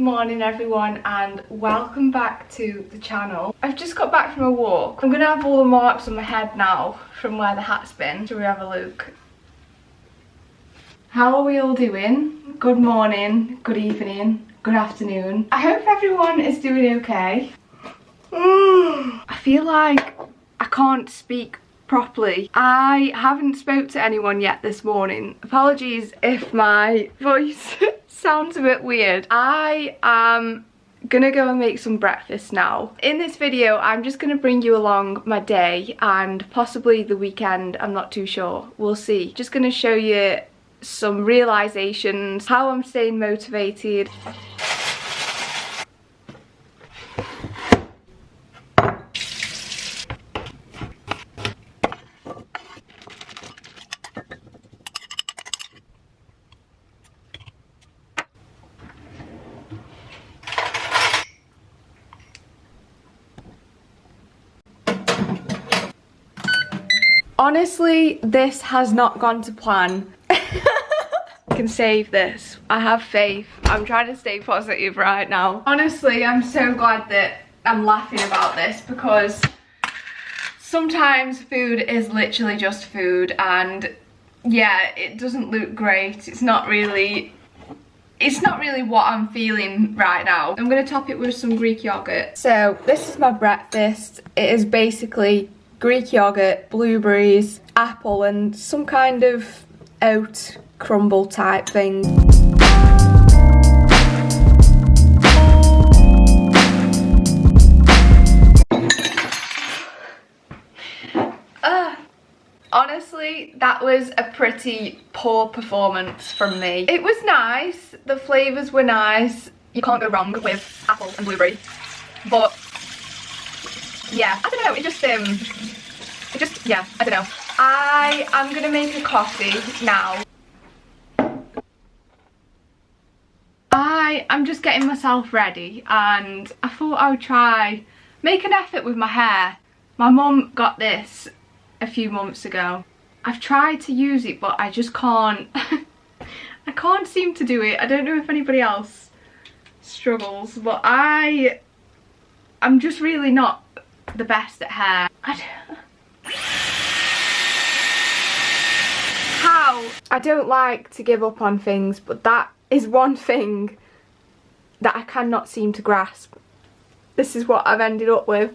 morning everyone and welcome back to the channel. I've just got back from a walk. I'm gonna have all the marks on my head now from where the hat's been. Shall we have a look? How are we all doing? Good morning, good evening, good afternoon. I hope everyone is doing okay. I feel like I can't speak properly. I haven't spoke to anyone yet this morning. Apologies if my voice sounds a bit weird. I am gonna go and make some breakfast now. In this video I'm just gonna bring you along my day and possibly the weekend, I'm not too sure, we'll see. Just gonna show you some realizations, how I'm staying motivated. Honestly, this has not gone to plan. I can save this. I have faith. I'm trying to stay positive right now. Honestly, I'm so glad that I'm laughing about this because sometimes food is literally just food and yeah, it doesn't look great. It's not really what I'm feeling right now. I'm gonna top it with some Greek yogurt. So this is my breakfast. It is basically Greek yogurt, blueberries, apple and some kind of oat crumble type thing. Honestly, that was a pretty poor performance from me. It was nice, the flavours were nice. You can't go wrong with apple and blueberry. But yeah, I don't know, yeah, I don't know. I am gonna make a coffee now. I'm just getting myself ready and I thought I would make an effort with my hair. My mum got this a few months ago. I've tried to use it but I just can't, I can't seem to do it. I don't know if anybody else struggles but I'm just really not the best at hair. I don't like to give up on things, but that is one thing that I cannot seem to grasp. This is what I've ended up with.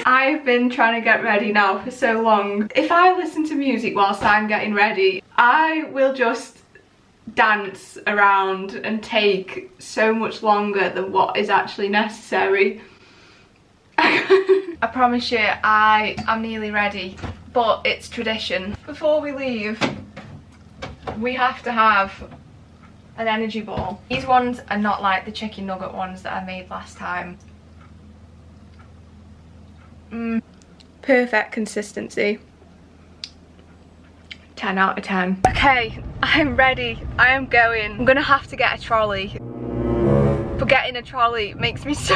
I've been trying to get ready now for so long. If I listen to music whilst I'm getting ready, I will just dance around and take so much longer than what is actually necessary. I promise you I am nearly ready, but it's tradition. Before we leave we have to have an energy ball. These ones are not like the chicken nugget ones that I made last time. Perfect consistency. 10 out of 10. Okay, I'm ready. I am going. I'm gonna have to get a trolley. But getting a trolley makes me so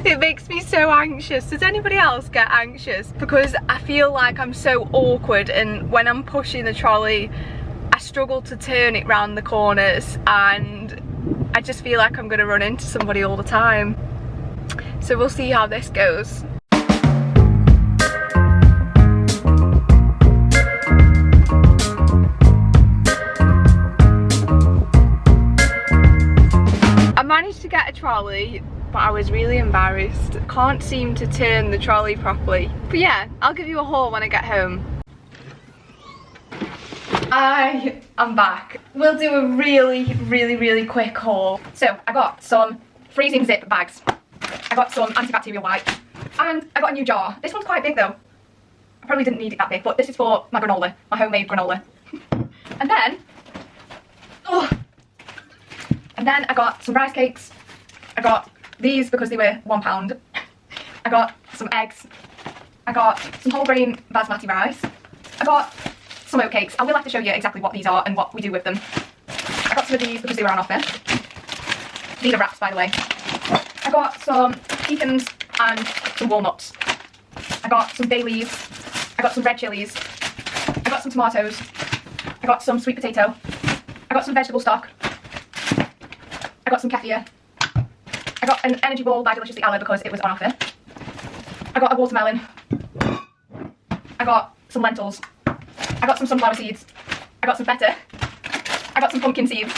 it makes me so anxious. Does anybody else get anxious? Because I feel like I'm so awkward and when I'm pushing the trolley I struggle to turn it round the corners and I just feel like I'm gonna run into somebody all the time. So we'll see how this goes. I managed to get a trolley, but I was really embarrassed. Can't seem to turn the trolley properly. But yeah, I'll give you a haul when I get home. I am back. We'll do a really quick haul. So I got some freezing zip bags. I got some antibacterial wipes. And I got a new jar. This one's quite big though. I probably didn't need it that big, but this is for my granola, my homemade granola. And then I got some rice cakes. I got these because they were £1. I got some eggs. I got some whole grain basmati rice. I got some oatcakes. I will have to show you exactly what these are and what we do with them. I got some of these because they were on offer. These are wraps, by the way. I got some pecans and some walnuts. I got some bay leaves. I got some red chilies. got some tomatoes. I got some sweet potato. I got some vegetable stock. I got some kefir. I got an energy ball by Deliciously Aloe because it was on offer. I got a watermelon. I got some lentils. I got some sunflower seeds. I got some feta. I got some pumpkin seeds.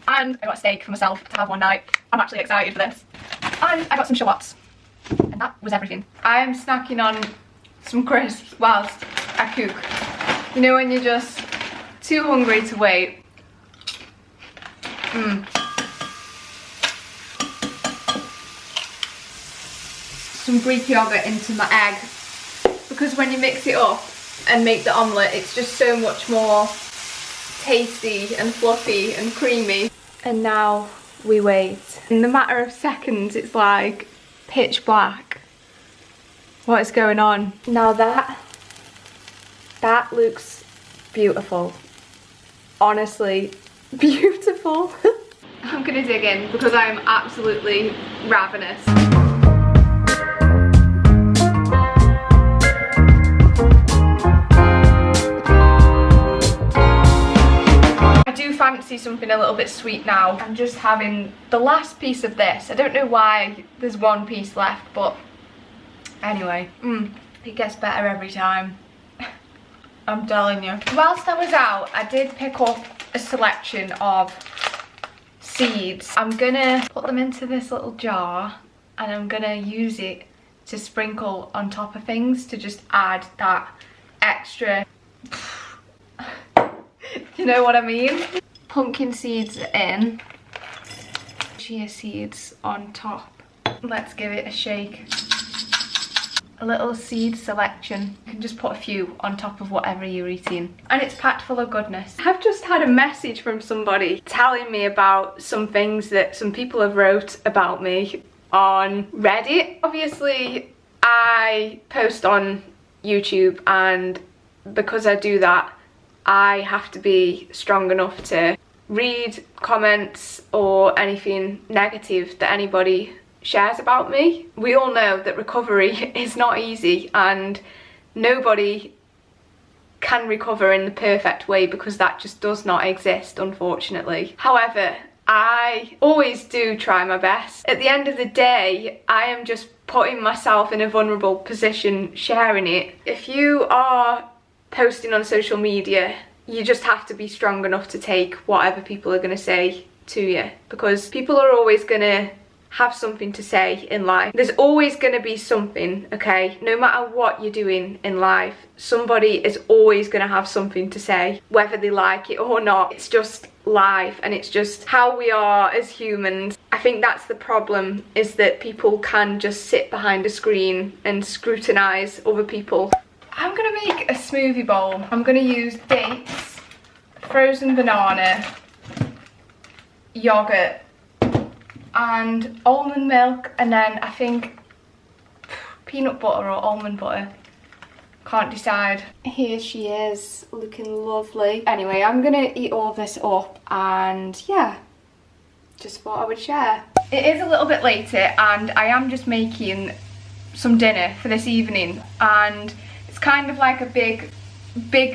And I got a steak for myself to have one night. I'm actually excited for this. And I got some shallots. And that was everything. I am snacking on some crisps whilst I cook. You know when you're just too hungry to wait. Some Greek yogurt into my egg, because when you mix it up and make the omelette, it's just so much more tasty and fluffy and creamy. And now we wait. In the matter of seconds, it's like pitch black. What is going on? Now that looks beautiful. Honestly, beautiful. I'm gonna dig in because I am absolutely ravenous. I do fancy something a little bit sweet now. I'm just having the last piece of this. I don't know why there's one piece left, but anyway, it gets better every time. I'm telling you. Whilst I was out, I did pick up a selection of seeds. I'm gonna put them into this little jar and I'm gonna use it to sprinkle on top of things to just add that extra, you know what I mean? Pumpkin seeds in, chia seeds on top. Let's give it a shake. A little seed selection. You can just put a few on top of whatever you're eating. And it's packed full of goodness. I've just had a message from somebody telling me about some things that some people have wrote about me on Reddit. Obviously, I post on YouTube, and because I do that, I have to be strong enough to read comments or anything negative that anybody shares about me. We all know that recovery is not easy, and nobody can recover in the perfect way because that just does not exist, unfortunately. However, I always do try my best. At the end of the day, I am just putting myself in a vulnerable position sharing it. If you are posting on social media, you just have to be strong enough to take whatever people are going to say to you, because people are always going to have something to say in life. There's always going to be something, okay? No matter what you're doing in life, somebody is always going to have something to say, whether they like it or not. It's just life, and it's just how we are as humans. I think that's the problem, is that people can just sit behind a screen and scrutinise other people. I'm going to make a smoothie bowl. I'm going to use dates, frozen banana, yogurt, and almond milk, and then I think peanut butter or almond butter. Can't decide. Here she is, looking lovely. Anyway, I'm gonna eat all this up, and yeah, just thought I would share. It is a little bit later, and I am just making some dinner for this evening, and it's kind of like a big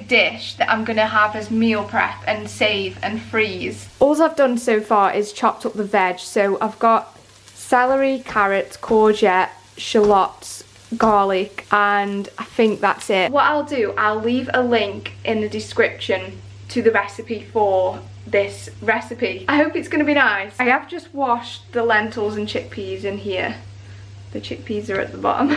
dish that I'm gonna have as meal prep and save and freeze. All I've done so far is chopped up the veg, so I've got celery, carrots, courgette, shallots, garlic, and I think that's it. What I'll do, I'll leave a link in the description to the recipe for this recipe. I hope it's gonna be nice. I have just washed the lentils and chickpeas in here. The chickpeas are at the bottom.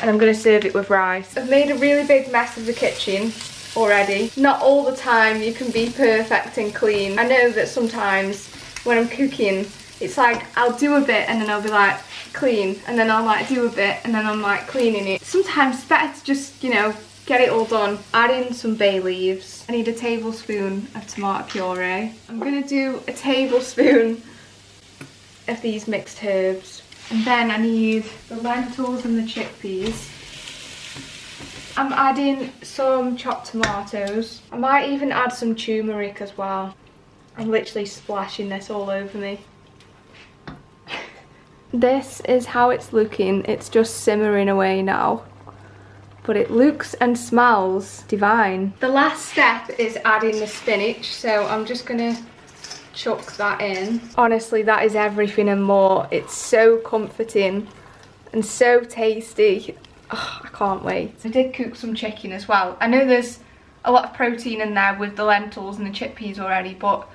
And I'm going to serve it with rice. I've made a really big mess of the kitchen already. Not all the time you can be perfect and clean. I know that sometimes when I'm cooking, it's like I'll do a bit and then I'll be like clean, and then I'll like do a bit and then I'm like cleaning it. Sometimes it's better to just, you know, get it all done. Add in some bay leaves. I need a tablespoon of tomato puree. I'm going to do a tablespoon of these mixed herbs. And then I need the lentils and the chickpeas. I'm adding some chopped tomatoes. I might even add some turmeric as well. I'm literally splashing this all over me. This is how it's looking. It's just simmering away now. but it looks and smells divine. The last step is adding the spinach, so I'm just gonna chuck that in. Honestly, that is everything and more. It's so comforting and so tasty. Oh, I can't wait. I did cook some chicken as well. I know there's a lot of protein in there with the lentils and the chickpeas already, but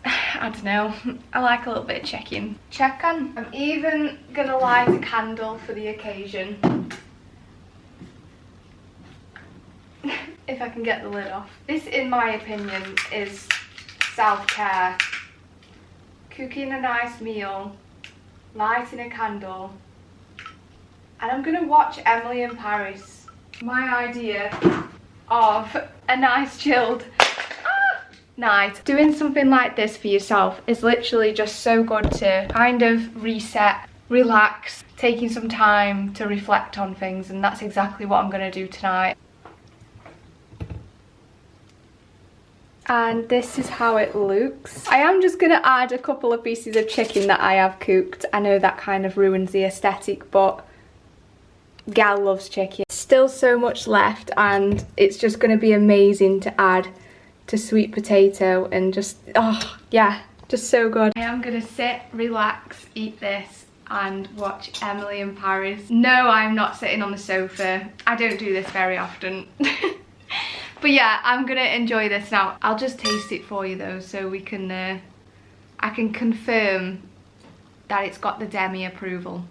I don't know, I like a little bit of chicken. I'm even gonna light a candle for the occasion. If I can get the lid off. This, in my opinion, is self-care. Cooking a nice meal, lighting a candle, and I'm gonna watch Emily in Paris. My idea of a nice chilled night. Doing something like this for yourself is literally just so good to kind of reset, relax, taking some time to reflect on things, and that's exactly what I'm gonna do tonight. And this is how it looks. I am just gonna add a couple of pieces of chicken that I have cooked. I know that kind of ruins the aesthetic, but gal loves chicken. Still so much left, and it's just gonna be amazing to add to sweet potato, and just, oh yeah, just so good. I am gonna sit, relax, eat this and watch Emily in Paris. No, I'm not sitting on the sofa. I don't do this very often. But yeah, I'm gonna enjoy this now. I'll just taste it for you though, so we can, I can confirm that it's got the Demi approval.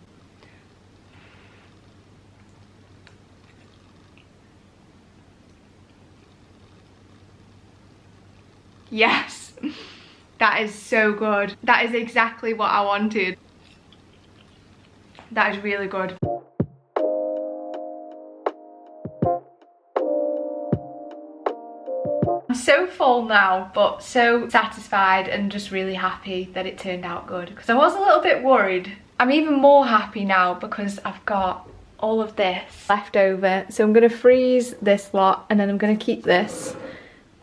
Yes, that is so good. That is exactly what I wanted. That is really good. I'm so full now, but so satisfied and just really happy that it turned out good, because I was a little bit worried. I'm even more happy now because I've got all of this left over. So I'm gonna freeze this lot, and then I'm gonna keep this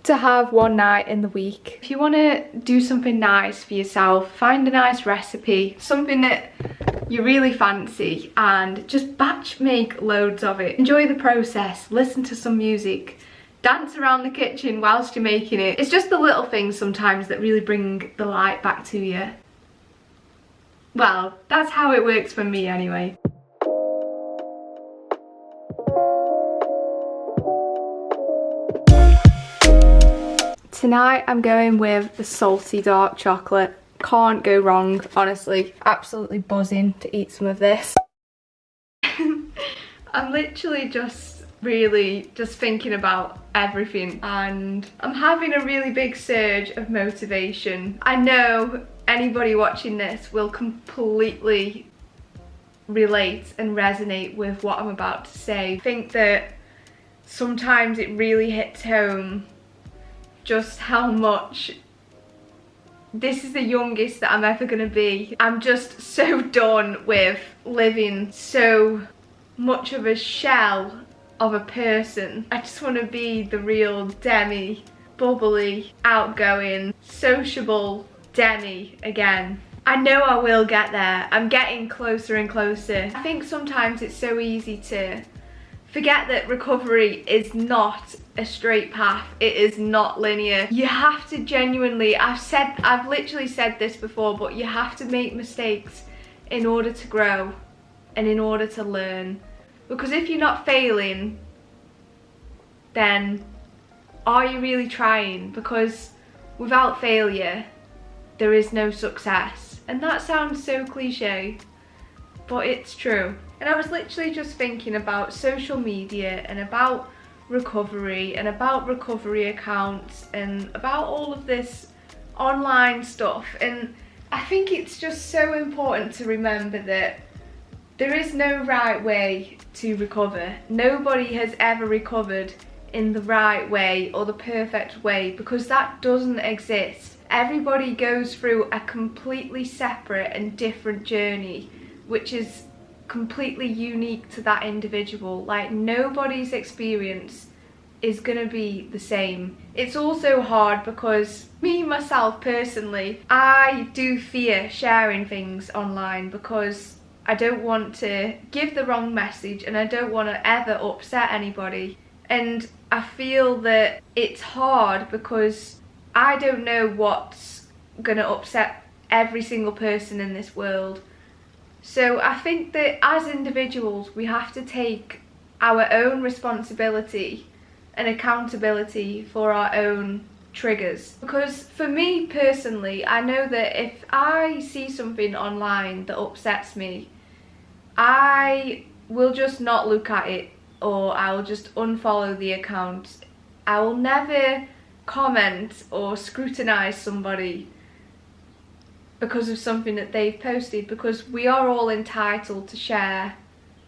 to have one night in the week. If you want to do something nice for yourself, find a nice recipe, something that you really fancy, and just batch make loads of it. Enjoy the process, listen to some music, dance around the kitchen whilst you're making it. It's just the little things sometimes that really bring the light back to you. Well, that's how it works for me anyway. Tonight I'm going with the salty dark chocolate. Can't go wrong, honestly. Absolutely buzzing to eat some of this. I'm literally just really just thinking about everything, and I'm having a really big surge of motivation. I know anybody watching this will completely relate and resonate with what I'm about to say. I think that sometimes it really hits home just how much this is the youngest that I'm ever gonna be. I'm just so done with living so much of a shell of a person. I just want to be the real Demi, bubbly, outgoing, sociable Demi again. I know I will get there. I'm getting closer and closer. I think sometimes it's so easy to forget that recovery is not a straight path. It is not linear. You have to genuinely, I've literally said this before, but you have to make mistakes in order to grow and in order to learn. Because if you're not failing, then are you really trying? Because without failure, there is no success. And that sounds so cliche, but it's true. And I was literally just thinking about social media and about recovery and about recovery accounts and about all of this online stuff, and I think it's just so important to remember that there is no right way to recover. Nobody has ever recovered in the right way or the perfect way, because that doesn't exist. Everybody goes through a completely separate and different journey, which is completely unique to that individual. Like, nobody's experience is gonna be the same. It's also hard because me, myself personally, I do fear sharing things online because I don't want to give the wrong message, and I don't want to ever upset anybody. And I feel that it's hard because I don't know what's going to upset every single person in this world. So I think that as individuals, we have to take our own responsibility and accountability for our own triggers. Because for me personally, I know that if I see something online that upsets me, I will just not look at it, or I'll just unfollow the account. I will never comment or scrutinise somebody because of something that they've posted, because we are all entitled to share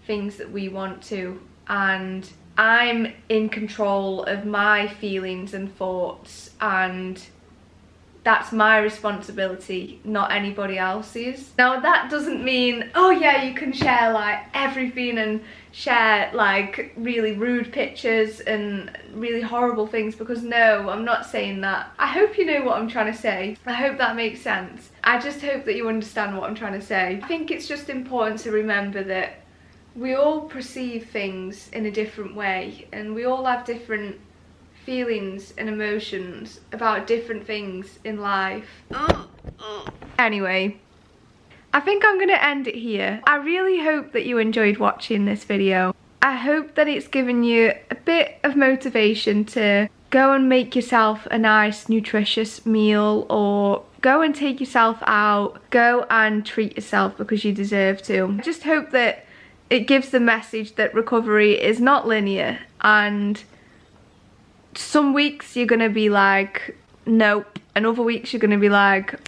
things that we want to, and I'm in control of my feelings and thoughts, and that's my responsibility, not anybody else's. Now that doesn't mean, oh yeah, you can share like everything and share like really rude pictures and really horrible things, because no, I'm not saying that. I hope you know what I'm trying to say. I hope that makes sense. I just hope that you understand what I'm trying to say. I think it's just important to remember that we all perceive things in a different way, and we all have different feelings and emotions about different things in life. Anyway, I think I'm going to end it here. I really hope that you enjoyed watching this video. I hope that it's given you a bit of motivation to go and make yourself a nice nutritious meal, or go and take yourself out, go and treat yourself because you deserve to. I just hope that it gives the message that recovery is not linear, and some weeks you're gonna be like, nope, and other weeks you're gonna be like,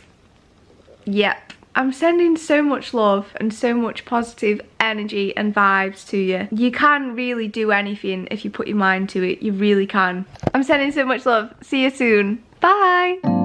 yep. I'm sending so much love and so much positive energy and vibes to you. You can really do anything if you put your mind to it. You really can. I'm sending so much love. See you soon. Bye.